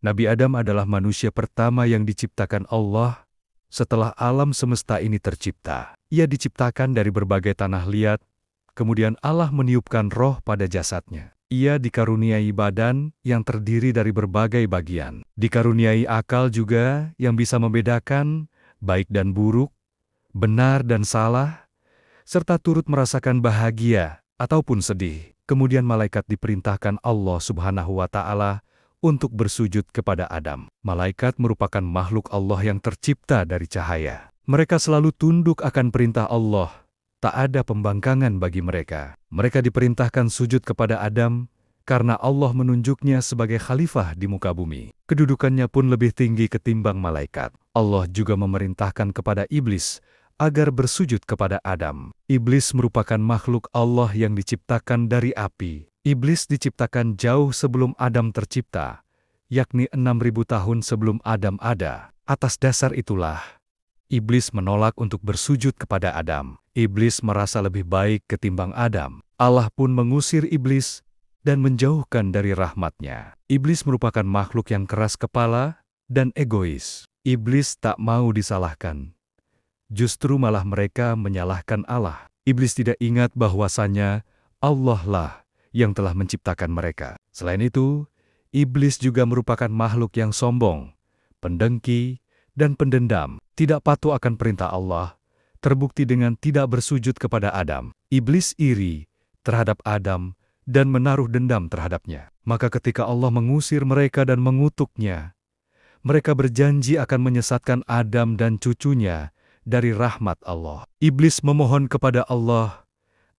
Nabi Adam adalah manusia pertama yang diciptakan Allah setelah alam semesta ini tercipta. Ia diciptakan dari berbagai tanah liat, kemudian Allah meniupkan roh pada jasadnya. Ia dikaruniai badan yang terdiri dari berbagai bagian. Dikaruniai akal juga yang bisa membedakan baik dan buruk, benar dan salah, serta turut merasakan bahagia ataupun sedih. Kemudian malaikat diperintahkan Allah Subhanahu wa Ta'ala untuk bersujud kepada Adam. Malaikat merupakan makhluk Allah yang tercipta dari cahaya. Mereka selalu tunduk akan perintah Allah. Tak ada pembangkangan bagi mereka. Mereka diperintahkan sujud kepada Adam karena Allah menunjuknya sebagai khalifah di muka bumi. Kedudukannya pun lebih tinggi ketimbang malaikat. Allah juga memerintahkan kepada iblis agar bersujud kepada Adam. Iblis merupakan makhluk Allah yang diciptakan dari api. Iblis diciptakan jauh sebelum Adam tercipta, yakni 6.000 tahun sebelum Adam ada. Atas dasar itulah, iblis menolak untuk bersujud kepada Adam. Iblis merasa lebih baik ketimbang Adam. Allah pun mengusir iblis dan menjauhkan dari rahmat-Nya. Iblis merupakan makhluk yang keras kepala dan egois. Iblis tak mau disalahkan. Justru malah mereka menyalahkan Allah. Iblis tidak ingat bahwasanya Allah lah yang telah menciptakan mereka. Selain itu, iblis juga merupakan makhluk yang sombong, pendengki, dan pendendam. Tidak patuh akan perintah Allah, terbukti dengan tidak bersujud kepada Adam. Iblis iri terhadap Adam dan menaruh dendam terhadapnya. Maka ketika Allah mengusir mereka dan mengutuknya, mereka berjanji akan menyesatkan Adam dan cucunya dari rahmat Allah. Iblis memohon kepada Allah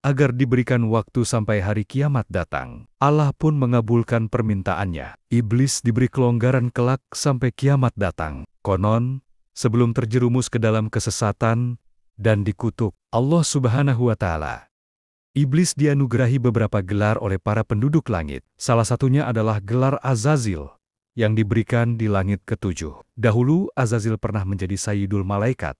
agar diberikan waktu sampai hari kiamat datang. Allah pun mengabulkan permintaannya. Iblis diberi kelonggaran kelak sampai kiamat datang. Konon, sebelum terjerumus ke dalam kesesatan dan dikutuk Allah Subhanahu wa Ta'ala, iblis dianugerahi beberapa gelar oleh para penduduk langit. Salah satunya adalah gelar Azazil yang diberikan di langit ketujuh. Dahulu Azazil pernah menjadi Sayyidul Malaikat,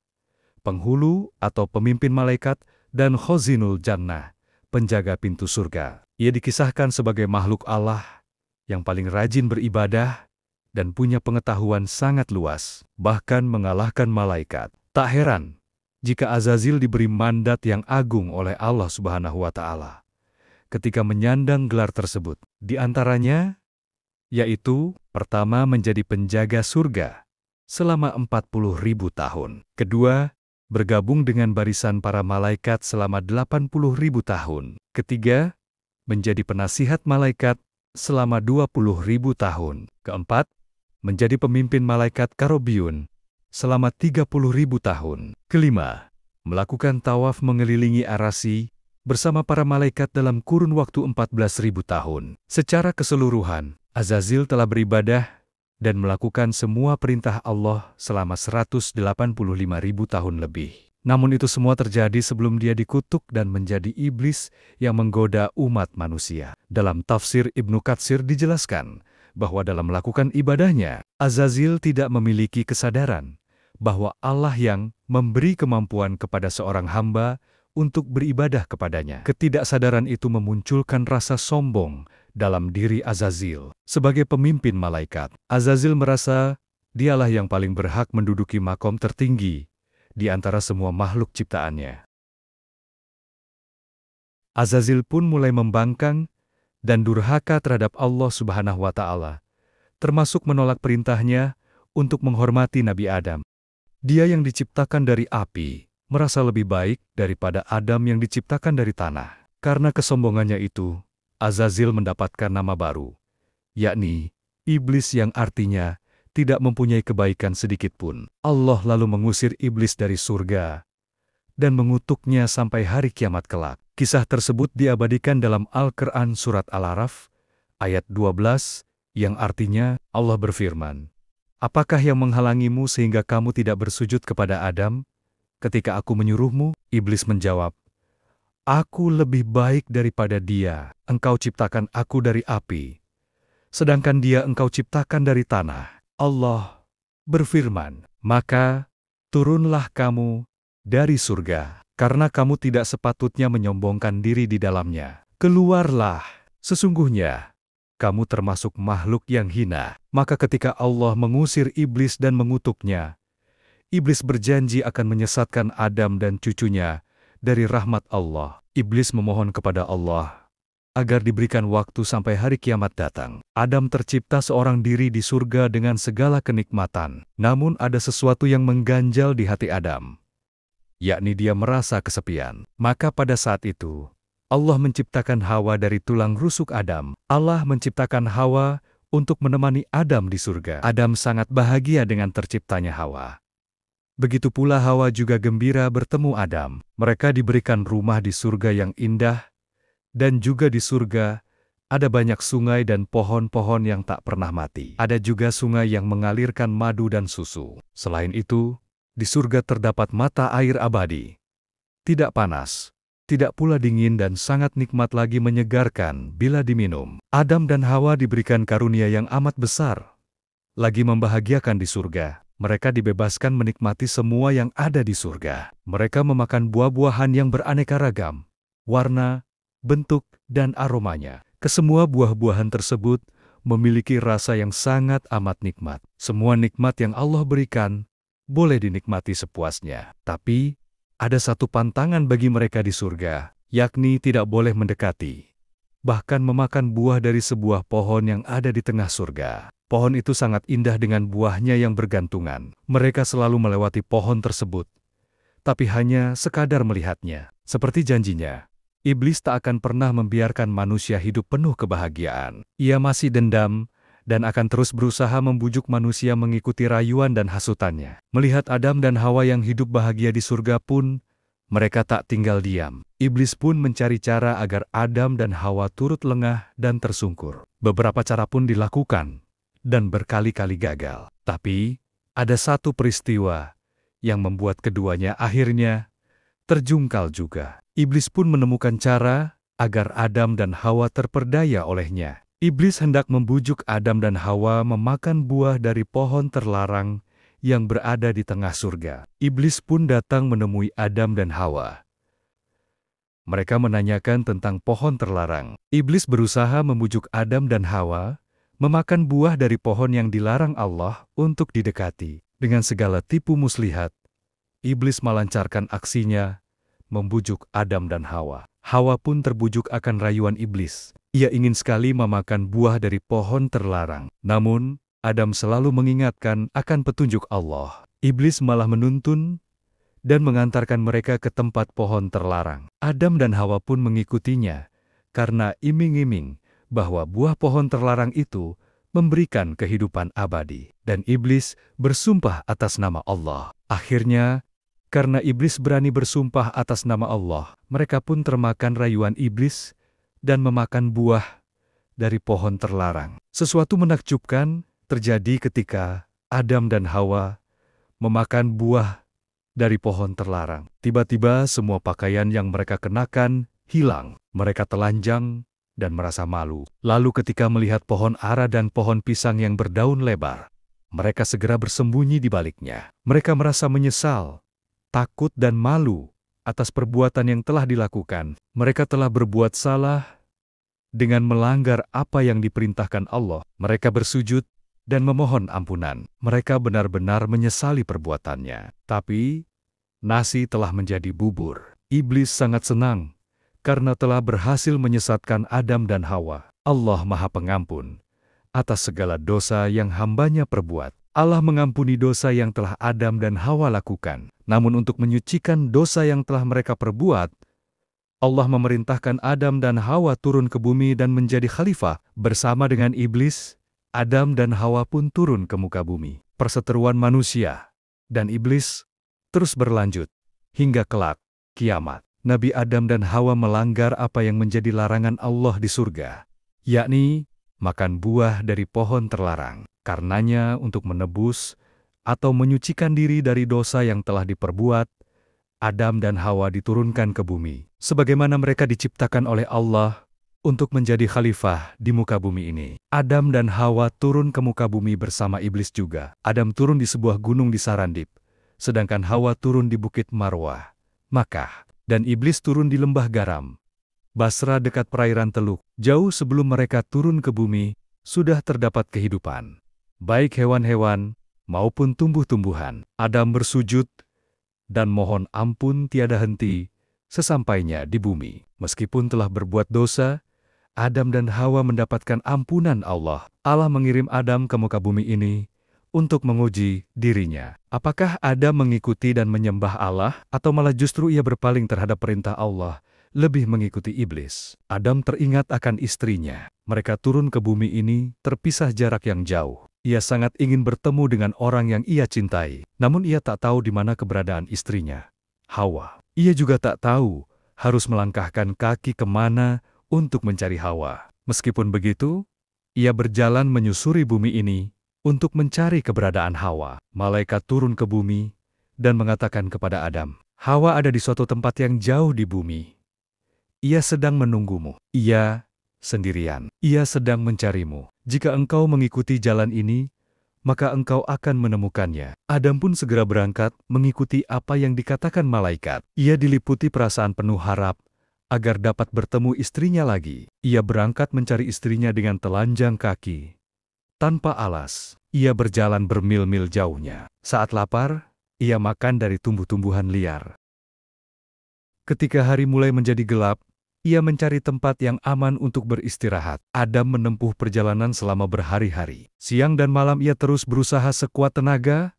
penghulu atau pemimpin malaikat, dan Khozinul Jannah, penjaga pintu surga. Ia dikisahkan sebagai makhluk Allah yang paling rajin beribadah dan punya pengetahuan sangat luas, bahkan mengalahkan malaikat. Tak heran jika Azazil diberi mandat yang agung oleh Allah Subhanahu wa Ta'ala ketika menyandang gelar tersebut. Di antaranya, yaitu pertama menjadi penjaga surga selama 40.000 tahun. Kedua, bergabung dengan barisan para malaikat selama 80.000 tahun. Ketiga, menjadi penasihat malaikat selama 20.000 tahun. Keempat, menjadi pemimpin malaikat Karobiyun selama 30.000 tahun. Kelima, melakukan tawaf mengelilingi Arasy bersama para malaikat dalam kurun waktu 14.000 tahun. Secara keseluruhan, Azazil telah beribadah dan melakukan semua perintah Allah selama 185.000 tahun lebih. Namun itu semua terjadi sebelum dia dikutuk dan menjadi iblis yang menggoda umat manusia. Dalam tafsir Ibnu Katsir dijelaskan bahwa dalam melakukan ibadahnya, Azazil tidak memiliki kesadaran bahwa Allah yang memberi kemampuan kepada seorang hamba untuk beribadah kepadanya. Ketidaksadaran itu memunculkan rasa sombong dalam diri Azazil. Sebagai pemimpin malaikat, Azazil merasa dialah yang paling berhak menduduki makom tertinggi di antara semua makhluk ciptaannya. Azazil pun mulai membangkang dan durhaka terhadap Allah Subhanahu wa Ta'ala, termasuk menolak perintahnya untuk menghormati Nabi Adam. Dia yang diciptakan dari api merasa lebih baik daripada Adam yang diciptakan dari tanah. Karena kesombongannya itu, Azazil mendapatkan nama baru, yakni iblis, yang artinya tidak mempunyai kebaikan sedikit pun. Allah lalu mengusir iblis dari surga dan mengutuknya sampai hari kiamat kelak. Kisah tersebut diabadikan dalam Al-Quran Surat Al-Araf, ayat 12, yang artinya Allah berfirman, "Apakah yang menghalangimu sehingga kamu tidak bersujud kepada Adam ketika aku menyuruhmu?" Iblis menjawab, "Aku lebih baik daripada dia. Engkau ciptakan aku dari api, sedangkan dia engkau ciptakan dari tanah." Allah berfirman, "Maka turunlah kamu dari surga, karena kamu tidak sepatutnya menyombongkan diri di dalamnya. Keluarlah, sesungguhnya kamu termasuk makhluk yang hina. Maka ketika Allah mengusir iblis dan mengutuknya, iblis berjanji akan menyesatkan Adam dan cucunya dari rahmat Allah. Iblis memohon kepada Allah agar diberikan waktu sampai hari kiamat datang. Adam tercipta seorang diri di surga dengan segala kenikmatan. Namun ada sesuatu yang mengganjal di hati Adam, yakni dia merasa kesepian. Maka pada saat itu, Allah menciptakan Hawa dari tulang rusuk Adam. Allah menciptakan Hawa untuk menemani Adam di surga. Adam sangat bahagia dengan terciptanya Hawa. Begitu pula Hawa juga gembira bertemu Adam. Mereka diberikan rumah di surga yang indah, dan juga di surga ada banyak sungai dan pohon-pohon yang tak pernah mati. Ada juga sungai yang mengalirkan madu dan susu. Selain itu, di surga terdapat mata air abadi. Tidak panas, tidak pula dingin dan sangat nikmat lagi menyegarkan bila diminum. Adam dan Hawa diberikan karunia yang amat besar, lagi membahagiakan di surga. Mereka dibebaskan menikmati semua yang ada di surga. Mereka memakan buah-buahan yang beraneka ragam, warna, bentuk, dan aromanya. Kesemua buah-buahan tersebut memiliki rasa yang sangat amat nikmat. Semua nikmat yang Allah berikan boleh dinikmati sepuasnya. Tapi, ada satu pantangan bagi mereka di surga, yakni tidak boleh mendekati, bahkan memakan buah dari sebuah pohon yang ada di tengah surga. Pohon itu sangat indah dengan buahnya yang bergantungan. Mereka selalu melewati pohon tersebut, tapi hanya sekadar melihatnya. Seperti janjinya, iblis tak akan pernah membiarkan manusia hidup penuh kebahagiaan. Ia masih dendam dan akan terus berusaha membujuk manusia mengikuti rayuan dan hasutannya. Melihat Adam dan Hawa yang hidup bahagia di surga pun, mereka tak tinggal diam. Iblis pun mencari cara agar Adam dan Hawa turut lengah dan tersungkur. Beberapa cara pun dilakukan, dan berkali-kali gagal. Tapi, ada satu peristiwa yang membuat keduanya akhirnya terjungkal juga. Iblis pun menemukan cara agar Adam dan Hawa terperdaya olehnya. Iblis hendak membujuk Adam dan Hawa memakan buah dari pohon terlarang yang berada di tengah surga. Iblis pun datang menemui Adam dan Hawa. Mereka menanyakan tentang pohon terlarang. Iblis berusaha membujuk Adam dan Hawa memakan buah dari pohon yang dilarang Allah untuk didekati. Dengan segala tipu muslihat, iblis melancarkan aksinya, membujuk Adam dan Hawa. Hawa pun terbujuk akan rayuan iblis. Ia ingin sekali memakan buah dari pohon terlarang. Namun, Adam selalu mengingatkan akan petunjuk Allah. Iblis malah menuntun dan mengantarkan mereka ke tempat pohon terlarang. Adam dan Hawa pun mengikutinya, karena iming-iming bahwa buah pohon terlarang itu memberikan kehidupan abadi. Dan iblis bersumpah atas nama Allah. Akhirnya, karena iblis berani bersumpah atas nama Allah, mereka pun termakan rayuan iblis dan memakan buah dari pohon terlarang. Sesuatu menakjubkan terjadi ketika Adam dan Hawa memakan buah dari pohon terlarang. Tiba-tiba semua pakaian yang mereka kenakan hilang. Mereka telanjang dan merasa malu. Lalu ketika melihat pohon ara dan pohon pisang yang berdaun lebar, mereka segera bersembunyi di baliknya. Mereka merasa menyesal, takut dan malu atas perbuatan yang telah dilakukan. Mereka telah berbuat salah dengan melanggar apa yang diperintahkan Allah. Mereka bersujud dan memohon ampunan. Mereka benar-benar menyesali perbuatannya. Tapi, nasi telah menjadi bubur. Iblis sangat senang karena telah berhasil menyesatkan Adam dan Hawa. Allah Maha Pengampun atas segala dosa yang hambanya perbuat. Allah mengampuni dosa yang telah Adam dan Hawa lakukan. Namun untuk menyucikan dosa yang telah mereka perbuat, Allah memerintahkan Adam dan Hawa turun ke bumi dan menjadi khalifah. Bersama dengan iblis, Adam dan Hawa pun turun ke muka bumi. Perseteruan manusia dan iblis terus berlanjut hingga kelak kiamat. Nabi Adam dan Hawa melanggar apa yang menjadi larangan Allah di surga, yakni makan buah dari pohon terlarang. Karenanya untuk menebus atau menyucikan diri dari dosa yang telah diperbuat, Adam dan Hawa diturunkan ke bumi. Sebagaimana mereka diciptakan oleh Allah untuk menjadi khalifah di muka bumi ini. Adam dan Hawa turun ke muka bumi bersama iblis juga. Adam turun di sebuah gunung di Sarandib, sedangkan Hawa turun di Bukit Marwah, Makkah. Dan iblis turun di lembah garam, Basra dekat perairan Teluk. Jauh sebelum mereka turun ke bumi, sudah terdapat kehidupan. Baik hewan-hewan maupun tumbuh-tumbuhan. Adam bersujud dan mohon ampun tiada henti sesampainya di bumi. Meskipun telah berbuat dosa, Adam dan Hawa mendapatkan ampunan Allah. Allah mengirim Adam ke muka bumi ini untuk menguji dirinya. Apakah Adam mengikuti dan menyembah Allah, atau malah justru ia berpaling terhadap perintah Allah, lebih mengikuti iblis? Adam teringat akan istrinya. Mereka turun ke bumi ini terpisah jarak yang jauh. Ia sangat ingin bertemu dengan orang yang ia cintai. Namun ia tak tahu di mana keberadaan istrinya, Hawa. Ia juga tak tahu harus melangkahkan kaki kemana untuk mencari Hawa. Meskipun begitu, ia berjalan menyusuri bumi ini untuk mencari keberadaan Hawa. Malaikat turun ke bumi dan mengatakan kepada Adam, Hawa ada di suatu tempat yang jauh di bumi. Ia sedang menunggumu. Ia sendirian. Ia sedang mencarimu. Jika engkau mengikuti jalan ini, maka engkau akan menemukannya. Adam pun segera berangkat mengikuti apa yang dikatakan malaikat. Ia diliputi perasaan penuh harap agar dapat bertemu istrinya lagi. Ia berangkat mencari istrinya dengan telanjang kaki. Tanpa alas, ia berjalan bermil-mil jauhnya. Saat lapar, ia makan dari tumbuh-tumbuhan liar. Ketika hari mulai menjadi gelap, ia mencari tempat yang aman untuk beristirahat. Adam menempuh perjalanan selama berhari-hari. Siang dan malam ia terus berusaha sekuat tenaga,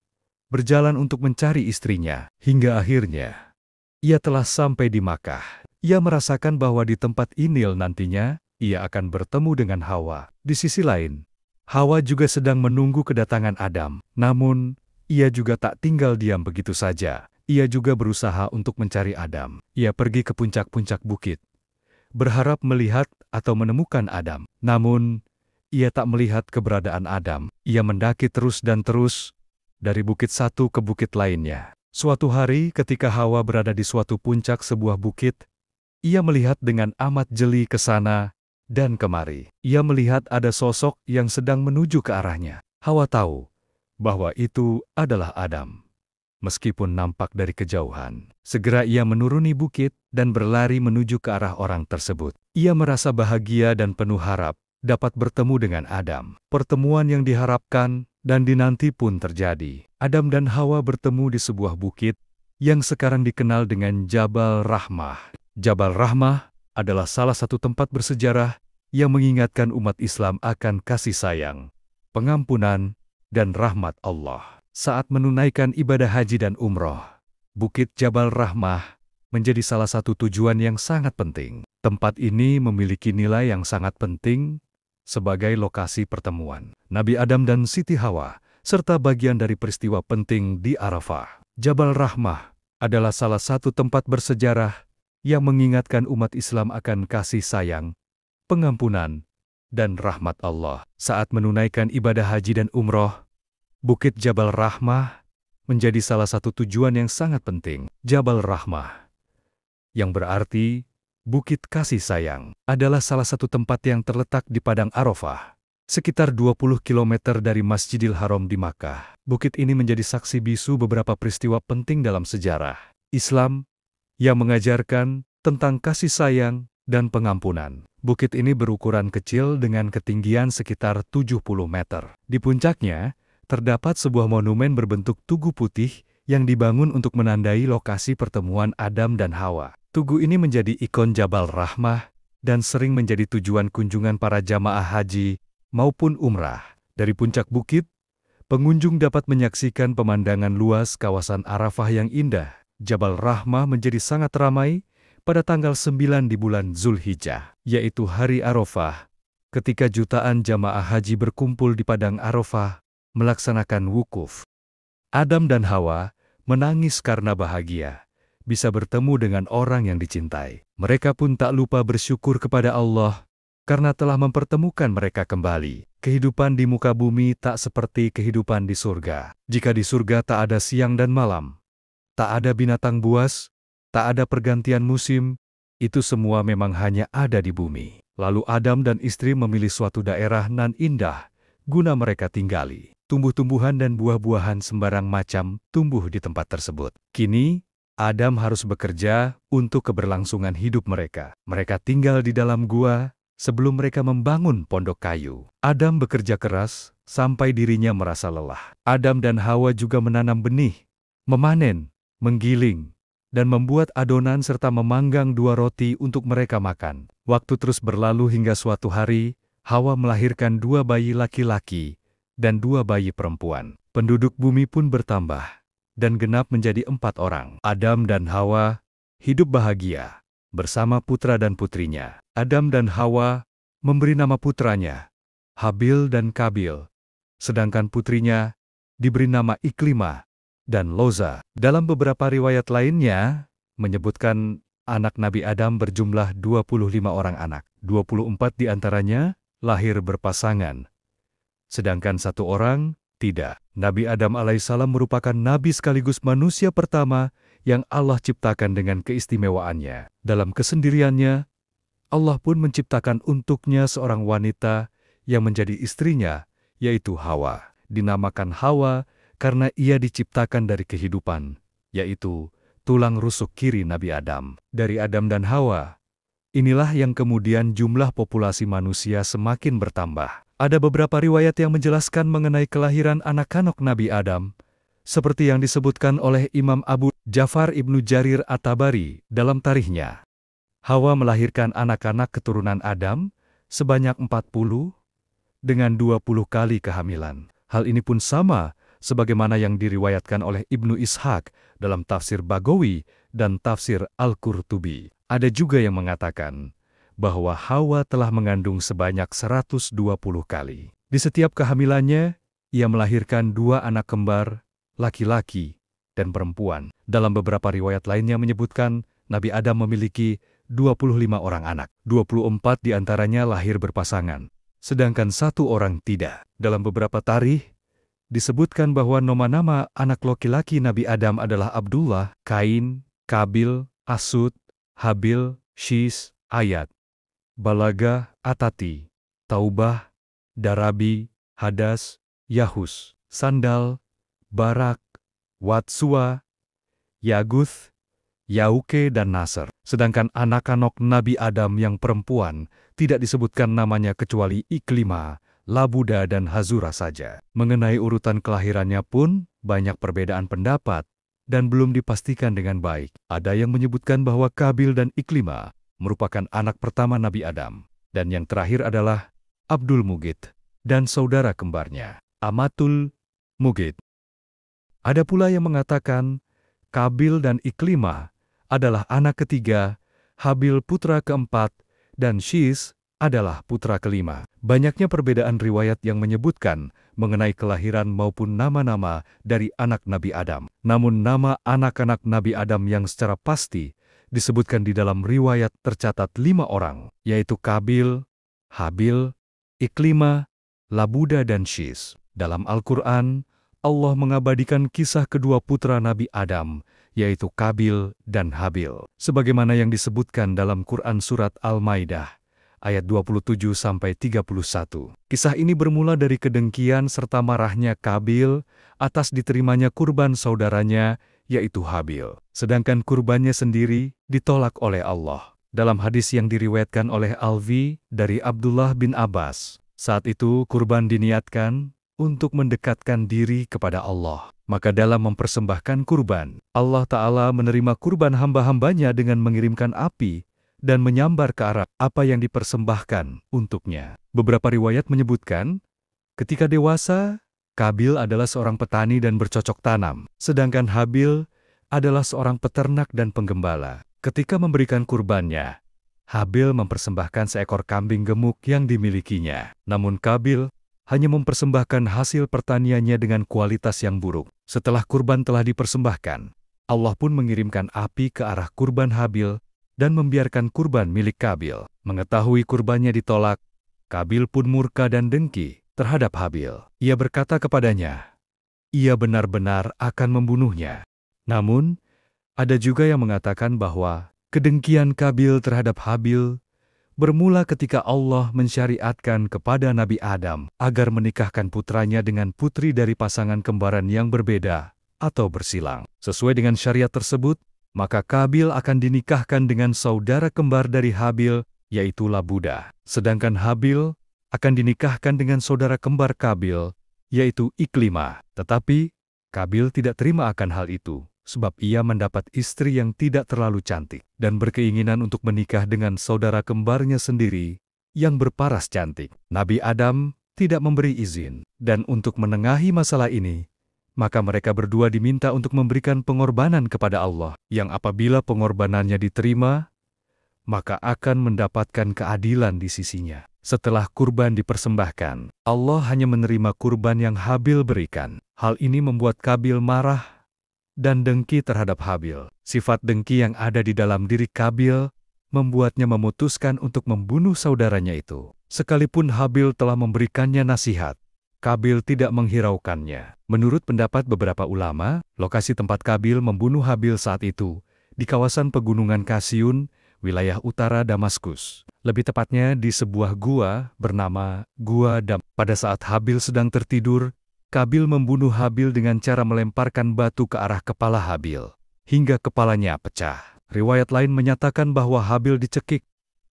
berjalan untuk mencari istrinya. Hingga akhirnya, ia telah sampai di Makkah. Ia merasakan bahwa di tempat ini nantinya, ia akan bertemu dengan Hawa. Di sisi lain, Hawa juga sedang menunggu kedatangan Adam. Namun, ia juga tak tinggal diam begitu saja. Ia juga berusaha untuk mencari Adam. Ia pergi ke puncak-puncak bukit, berharap melihat atau menemukan Adam. Namun, ia tak melihat keberadaan Adam. Ia mendaki terus dan terus, dari bukit satu ke bukit lainnya. Suatu hari ketika Hawa berada di suatu puncak sebuah bukit, ia melihat dengan amat jeli ke sana dan kemari. Ia melihat ada sosok yang sedang menuju ke arahnya. Hawa tahu bahwa itu adalah Adam. Meskipun nampak dari kejauhan, segera ia menuruni bukit dan berlari menuju ke arah orang tersebut. Ia merasa bahagia dan penuh harap dapat bertemu dengan Adam. Pertemuan yang diharapkan dan dinanti pun terjadi. Adam dan Hawa bertemu di sebuah bukit yang sekarang dikenal dengan Jabal Rahmah. Jabal Rahmah adalah salah satu tempat bersejarah yang mengingatkan umat Islam akan kasih sayang, pengampunan, dan rahmat Allah. Saat menunaikan ibadah haji dan umroh, Bukit Jabal Rahmah menjadi salah satu tujuan yang sangat penting. Tempat ini memiliki nilai yang sangat penting sebagai lokasi pertemuan Nabi Adam dan Siti Hawa, serta bagian dari peristiwa penting di Arafah. Jabal Rahmah adalah salah satu tempat bersejarah yang mengingatkan umat Islam akan kasih sayang, pengampunan, dan rahmat Allah. Saat menunaikan ibadah haji dan umroh, Bukit Jabal Rahmah menjadi salah satu tujuan yang sangat penting. Jabal Rahmah, yang berarti Bukit Kasih Sayang, adalah salah satu tempat yang terletak di Padang Arafah, sekitar 20 km dari Masjidil Haram di Makkah. Bukit ini menjadi saksi bisu beberapa peristiwa penting dalam sejarah Islam yang mengajarkan tentang kasih sayang dan pengampunan. Bukit ini berukuran kecil dengan ketinggian sekitar 70 meter. Di puncaknya, terdapat sebuah monumen berbentuk tugu putih yang dibangun untuk menandai lokasi pertemuan Adam dan Hawa. Tugu ini menjadi ikon Jabal Rahmah dan sering menjadi tujuan kunjungan para jamaah haji maupun umrah. Dari puncak bukit, pengunjung dapat menyaksikan pemandangan luas kawasan Arafah yang indah. Jabal Rahmah menjadi sangat ramai pada tanggal 9 di bulan Zulhijjah, yaitu hari Arafah, ketika jutaan jamaah haji berkumpul di Padang Arafah melaksanakan wukuf. Adam dan Hawa menangis karena bahagia bisa bertemu dengan orang yang dicintai. Mereka pun tak lupa bersyukur kepada Allah karena telah mempertemukan mereka kembali. Kehidupan di muka bumi tak seperti kehidupan di surga. Jika di surga tak ada siang dan malam, tak ada binatang buas, tak ada pergantian musim, itu semua memang hanya ada di bumi. Lalu Adam dan istri memilih suatu daerah nan indah guna mereka tinggali. Tumbuh-tumbuhan dan buah-buahan sembarang macam tumbuh di tempat tersebut. Kini, Adam harus bekerja untuk keberlangsungan hidup mereka. Mereka tinggal di dalam gua sebelum mereka membangun pondok kayu. Adam bekerja keras sampai dirinya merasa lelah. Adam dan Hawa juga menanam benih, memanen, menggiling, dan membuat adonan serta memanggang 2 roti untuk mereka makan. Waktu terus berlalu hingga suatu hari, Hawa melahirkan 2 bayi laki-laki dan 2 bayi perempuan. Penduduk bumi pun bertambah dan genap menjadi 4 orang. Adam dan Hawa hidup bahagia bersama putra dan putrinya. Adam dan Hawa memberi nama putranya Habil dan Kabil, sedangkan putrinya diberi nama Iklimah dan Loza. Dalam beberapa riwayat lainnya menyebutkan anak Nabi Adam berjumlah 25 orang anak. 24 diantaranya lahir berpasangan, sedangkan 1 orang tidak. Nabi Adam alaihissalam merupakan nabi sekaligus manusia pertama yang Allah ciptakan dengan keistimewaannya. Dalam kesendiriannya, Allah pun menciptakan untuknya seorang wanita yang menjadi istrinya, yaitu Hawa. Dinamakan Hawa karena ia diciptakan dari kehidupan, yaitu tulang rusuk kiri Nabi Adam. Dari Adam dan Hawa, inilah yang kemudian jumlah populasi manusia semakin bertambah. Ada beberapa riwayat yang menjelaskan mengenai kelahiran anak-anak Nabi Adam, seperti yang disebutkan oleh Imam Abu Ja'far Ibnu Jarir At-Tabari dalam tarikhnya. Hawa melahirkan anak-anak keturunan Adam sebanyak 40 dengan 20 kali kehamilan. Hal ini pun sama sebagaimana yang diriwayatkan oleh Ibnu Ishaq dalam tafsir Bagawi dan tafsir Al-Qurtubi. Ada juga yang mengatakan bahwa Hawa telah mengandung sebanyak 120 kali. Di setiap kehamilannya, ia melahirkan 2 anak kembar, laki-laki dan perempuan. Dalam beberapa riwayat lainnya menyebutkan Nabi Adam memiliki 25 orang anak. 24 diantaranya lahir berpasangan, sedangkan 1 orang tidak. Dalam beberapa tarikh, disebutkan bahwa nama-nama anak laki-laki Nabi Adam adalah Abdullah, Kain, Kabil, Asud, Habil, Shis, Ayat, Balaga, Atati, Taubah, Darabi, Hadas, Yahus, Sandal, Barak, Watsua, Yaguth, Yauke, dan Nasr. Sedangkan anak-anak Nabi Adam yang perempuan tidak disebutkan namanya kecuali Iklimah, Labuda, dan Hazura saja. Mengenai urutan kelahirannya pun banyak perbedaan pendapat dan belum dipastikan dengan baik. Ada yang menyebutkan bahwa Kabil dan Iklimah merupakan anak pertama Nabi Adam, dan yang terakhir adalah Abdul Mugid dan saudara kembarnya, Amatul Mugid. Ada pula yang mengatakan Kabil dan Iklimah adalah anak ketiga, Habil putra keempat, dan Shis adalah putra kelima. Banyaknya perbedaan riwayat yang menyebutkan mengenai kelahiran maupun nama-nama dari anak Nabi Adam. Namun nama anak-anak Nabi Adam yang secara pasti disebutkan di dalam riwayat tercatat 5 orang, yaitu Kabil, Habil, Iklimah, Labuda, dan Shis. Dalam Al-Quran, Allah mengabadikan kisah kedua putra Nabi Adam, yaitu Kabil dan Habil, sebagaimana yang disebutkan dalam Quran Surat Al-Maidah, ayat 27-31. Kisah ini bermula dari kedengkian serta marahnya Kabil atas diterimanya kurban saudaranya, yaitu Habil. Sedangkan kurbannya sendiri ditolak oleh Allah. Dalam hadis yang diriwayatkan oleh Alvi dari Abdullah bin Abbas, saat itu kurban diniatkan untuk mendekatkan diri kepada Allah. Maka dalam mempersembahkan kurban, Allah Ta'ala menerima kurban hamba-hambanya dengan mengirimkan api dan menyambar ke arah apa yang dipersembahkan untuknya. Beberapa riwayat menyebutkan, ketika dewasa, Kabil adalah seorang petani dan bercocok tanam, sedangkan Habil adalah seorang peternak dan penggembala. Ketika memberikan kurbannya, Habil mempersembahkan seekor kambing gemuk yang dimilikinya. Namun Kabil hanya mempersembahkan hasil pertaniannya dengan kualitas yang buruk. Setelah kurban telah dipersembahkan, Allah pun mengirimkan api ke arah kurban Habil dan membiarkan kurban milik Kabil. Mengetahui kurbannya ditolak, Kabil pun murka dan dengki terhadap Habil. Ia berkata kepadanya, ia benar-benar akan membunuhnya. Namun, ada juga yang mengatakan bahwa kedengkian Kabil terhadap Habil bermula ketika Allah mensyariatkan kepada Nabi Adam agar menikahkan putranya dengan putri dari pasangan kembaran yang berbeda atau bersilang. Sesuai dengan syariat tersebut, maka Kabil akan dinikahkan dengan saudara kembar dari Habil, yaitu Labuda. Sedangkan Habil akan dinikahkan dengan saudara kembar Kabil, yaitu Iklimah. Tetapi Kabil tidak terima akan hal itu, sebab ia mendapat istri yang tidak terlalu cantik, dan berkeinginan untuk menikah dengan saudara kembarnya sendiri, yang berparas cantik. Nabi Adam tidak memberi izin, dan untuk menengahi masalah ini, maka mereka berdua diminta untuk memberikan pengorbanan kepada Allah, yang apabila pengorbanannya diterima, maka akan mendapatkan keadilan di sisinya. Setelah kurban dipersembahkan, Allah hanya menerima kurban yang Habil berikan. Hal ini membuat Kabil marah dan dengki terhadap Habil. Sifat dengki yang ada di dalam diri Kabil membuatnya memutuskan untuk membunuh saudaranya itu. Sekalipun Habil telah memberikannya nasihat, Kabil tidak menghiraukannya. Menurut pendapat beberapa ulama, lokasi tempat Kabil membunuh Habil saat itu di kawasan pegunungan Kasyun, wilayah utara Damaskus. Lebih tepatnya di sebuah gua bernama Gua Dam. Pada saat Habil sedang tertidur, Kabil membunuh Habil dengan cara melemparkan batu ke arah kepala Habil, hingga kepalanya pecah. Riwayat lain menyatakan bahwa Habil dicekik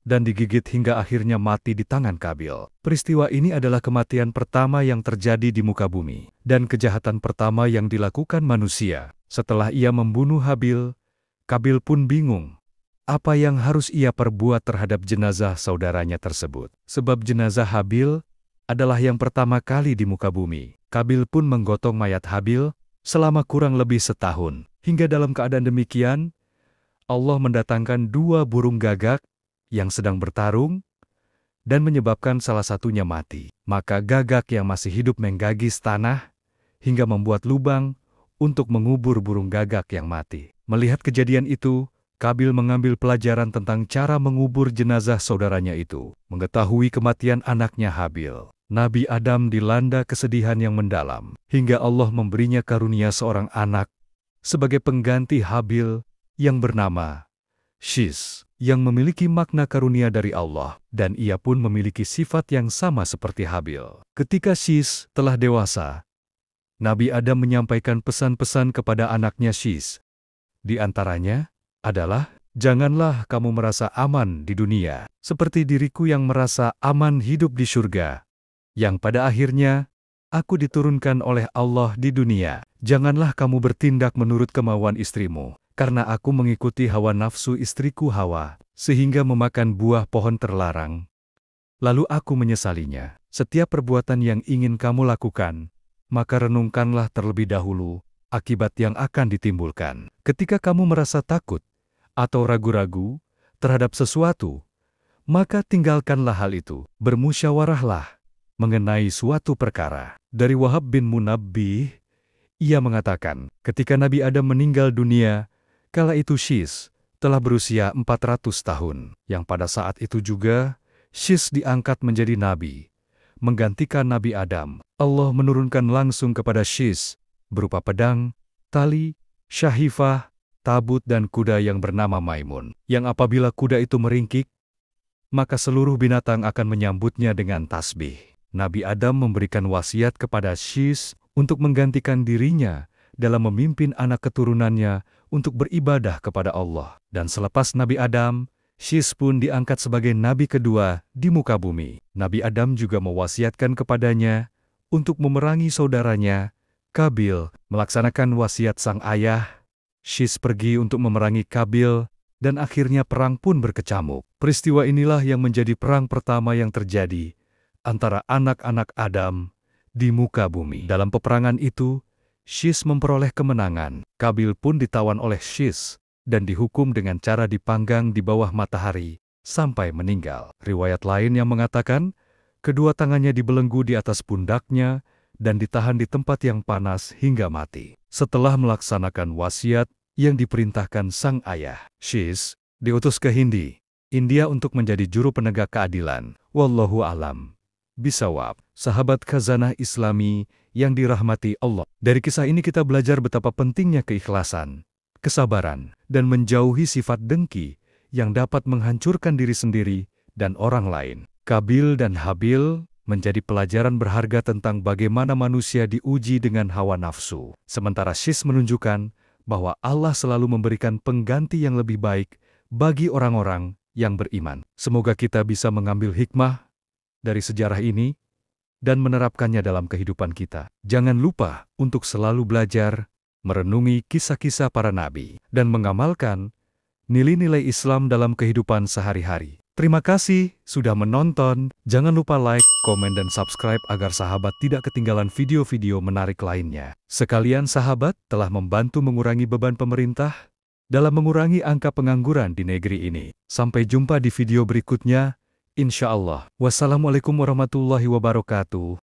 dan digigit hingga akhirnya mati di tangan Kabil. Peristiwa ini adalah kematian pertama yang terjadi di muka bumi, dan kejahatan pertama yang dilakukan manusia. Setelah ia membunuh Habil, Kabil pun bingung apa yang harus ia perbuat terhadap jenazah saudaranya tersebut. Sebab jenazah Habil adalah yang pertama kali di muka bumi. Kabil pun menggotong mayat Habil selama kurang lebih setahun. Hingga dalam keadaan demikian, Allah mendatangkan 2 burung gagak yang sedang bertarung dan menyebabkan salah satunya mati. Maka gagak yang masih hidup menggagis tanah hingga membuat lubang untuk mengubur burung gagak yang mati. Melihat kejadian itu, Kabil mengambil pelajaran tentang cara mengubur jenazah saudaranya itu. Mengetahui kematian anaknya Habil, Nabi Adam dilanda kesedihan yang mendalam, hingga Allah memberinya karunia seorang anak sebagai pengganti Habil yang bernama Shis, yang memiliki makna karunia dari Allah, dan ia pun memiliki sifat yang sama seperti Habil. Ketika Shis telah dewasa, Nabi Adam menyampaikan pesan-pesan kepada anaknya Shis. Di antaranya adalah, janganlah kamu merasa aman di dunia, seperti diriku yang merasa aman hidup di surga, yang pada akhirnya aku diturunkan oleh Allah di dunia. Janganlah kamu bertindak menurut kemauan istrimu, karena aku mengikuti hawa nafsu istriku Hawa, sehingga memakan buah pohon terlarang. Lalu aku menyesalinya. Setiap perbuatan yang ingin kamu lakukan, maka renungkanlah terlebih dahulu akibat yang akan ditimbulkan. Ketika kamu merasa takut atau ragu-ragu terhadap sesuatu, maka tinggalkanlah hal itu. Bermusyawarahlah mengenai suatu perkara. Dari Wahab bin Munabbih, ia mengatakan, ketika Nabi Adam meninggal dunia, kala itu Shis telah berusia 400 tahun, yang pada saat itu juga Shis diangkat menjadi nabi, menggantikan Nabi Adam. Allah menurunkan langsung kepada Shis berupa pedang, tali, syahifah, tabut dan kuda yang bernama Maimun, yang apabila kuda itu meringkik, maka seluruh binatang akan menyambutnya dengan tasbih. Nabi Adam memberikan wasiat kepada Shis untuk menggantikan dirinya dalam memimpin anak keturunannya untuk beribadah kepada Allah. Dan selepas Nabi Adam, Shis pun diangkat sebagai nabi kedua di muka bumi. Nabi Adam juga mewasiatkan kepadanya untuk memerangi saudaranya, Kabil, melaksanakan wasiat sang ayah. Shis pergi untuk memerangi Kabil, dan akhirnya perang pun berkecamuk. Peristiwa inilah yang menjadi perang pertama yang terjadi antara anak-anak Adam di muka bumi. Dalam peperangan itu, Shis memperoleh kemenangan. Kabil pun ditawan oleh Shis dan dihukum dengan cara dipanggang di bawah matahari sampai meninggal. Riwayat lain yang mengatakan, kedua tangannya dibelenggu di atas pundaknya dan ditahan di tempat yang panas hingga mati. Setelah melaksanakan wasiat yang diperintahkan sang ayah, Shis diutus ke India untuk menjadi juru penegak keadilan. Wallahu alam bisawab. Sahabat Khazanah Islami yang dirahmati Allah. Dari kisah ini kita belajar betapa pentingnya keikhlasan, kesabaran, dan menjauhi sifat dengki yang dapat menghancurkan diri sendiri dan orang lain. Kabil dan Habil menjadi pelajaran berharga tentang bagaimana manusia diuji dengan hawa nafsu. Sementara Shis menunjukkan bahwa Allah selalu memberikan pengganti yang lebih baik bagi orang-orang yang beriman. Semoga kita bisa mengambil hikmah dari sejarah ini dan menerapkannya dalam kehidupan kita. Jangan lupa untuk selalu belajar, merenungi kisah-kisah para nabi, dan mengamalkan nilai-nilai Islam dalam kehidupan sehari-hari. Terima kasih sudah menonton. Jangan lupa like, komen, dan subscribe agar sahabat tidak ketinggalan video-video menarik lainnya. Sekalian sahabat telah membantu mengurangi beban pemerintah dalam mengurangi angka pengangguran di negeri ini. Sampai jumpa di video berikutnya, insya Allah. Wassalamualaikum warahmatullahi wabarakatuh.